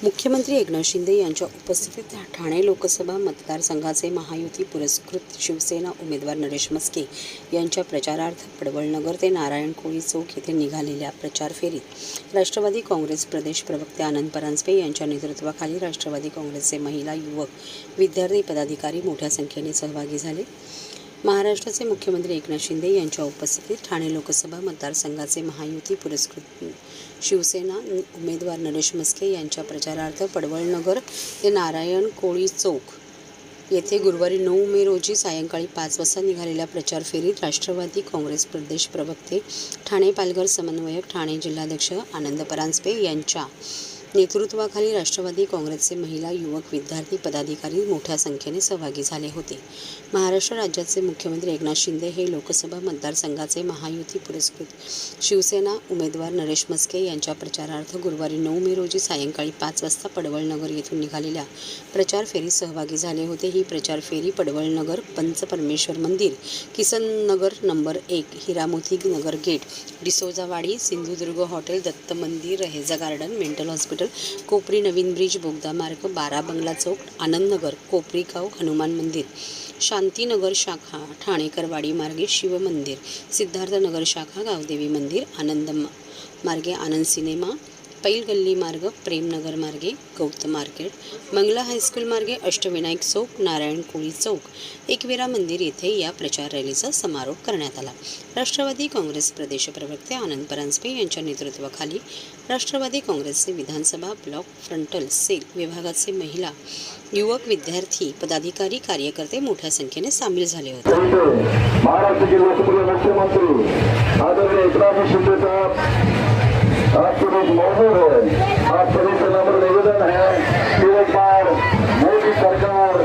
मुख्यमंत्री एकनाथ शिंदे यांच्या उपस्थितीत ठाणे लोकसभा मतदारसंघाचे महायुती पुरस्कृत शिवसेना उमेदवार नरेश म्हस्के यांच्या प्रचारार्थ पडवळनगर ते नारायण कोळी चौक येथे निघालेल्या प्रचार फेरीत राष्ट्रवादी काँग्रेस प्रदेश प्रवक्ते आनंद परांजपे यांच्या नेतृत्वाखाली राष्ट्रवादी काँग्रेसचे महिला, युवक, विद्यार्थी पदाधिकारी मोठ्या संख्येने सहभागी झाले. महाराष्ट्राचे मुख्यमंत्री एकनाथ शिंदे यांच्या उपस्थितीत ठाणे लोकसभा मतदारसंघाचे महायुती पुरस्कृत शिवसेना उमेदवार नरेश म्हस्के यांच्या प्रचारार्थ पडवळनगर ते नारायण कोळी चौक येथे गुरुवारी 9 मे रोजी सायंकाळी 5 वाजता निघालेल्या प्रचार फेरीत राष्ट्रवादी काँग्रेस प्रदेश प्रवक्ते, ठाणे पालघर समन्वयक, ठाणे जिल्हाध्यक्ष आनंद परांजपे यांच्या नेतृत्वाखाली राष्ट्रवादी काँग्रेसचे महिला, युवक, विद्यार्थी पदाधिकारी मोठ्या संख्येने सहभागी झाले होते. महाराष्ट्र राज्याचे मुख्यमंत्री एकनाथ शिंदे हे लोकसभा मतदारसंघाचे महायुती पुरस्कृत शिवसेना उमेदवार नरेश म्हस्के यांच्या प्रचारार्थ गुरुवारी 9 मे रोजी सायंकाळी 5 वाजता पडवळनगर येथून निघालेल्या प्रचार फेरीत सहभागी झाले होते. ही प्रचार फेरी पडवळनगर, पंचपरमेश्वर मंदिर, किसन नगर नंबर 1, हिरामोती नगर गेट, डिसोजावाडी, सिंधुदुर्ग हॉटेल, दत्त मंदिर, रहेजा गार्डन, मेंटल हॉस्पिटल, कोपरी नवीन ब्रिज, बोगदा मार्ग, बारा बंगला चौक, आनंदनगर, कोपरी गाव, हनुमान मंदिर, शांतीनगर शाखा, ठाणेकरवाडी मार्गे शिव मंदिर, सिद्धार्थनगर शाखा, गावदेवी मंदिर, आनंद मार्गे आनंद सिनेमा, पैल गल्ली मार्ग, प्रेमनगर मार्गे गौतम मार्केट, मंगला हायस्कूल मार्गे अष्टविनायक चौक, नारायण कोळी चौक, एकविरा मंदिर येथे या प्रचार रॅलीचा समारोप करण्यात आला. राष्ट्रवादी काँग्रेस प्रदेश प्रवक्ते आनंद परांजपे यांच्या नेतृत्वाखाली राष्ट्रवादी काँग्रेसचे विधानसभा ब्लॉक फ्रंटल सेल विभागाचे महिला, युवक, विद्यार्थी पदाधिकारी, कार्यकर्ते मोठ्या संख्येने सामील झाले होते. महाराष्ट्र लोकप्रिय मुख्यमंत्री आदरणीय एकनाथ शिंदे साहब आपके बीच मौजूद है. आप सभी से नम्र निवेदन है कि एक बार मोदी सरकार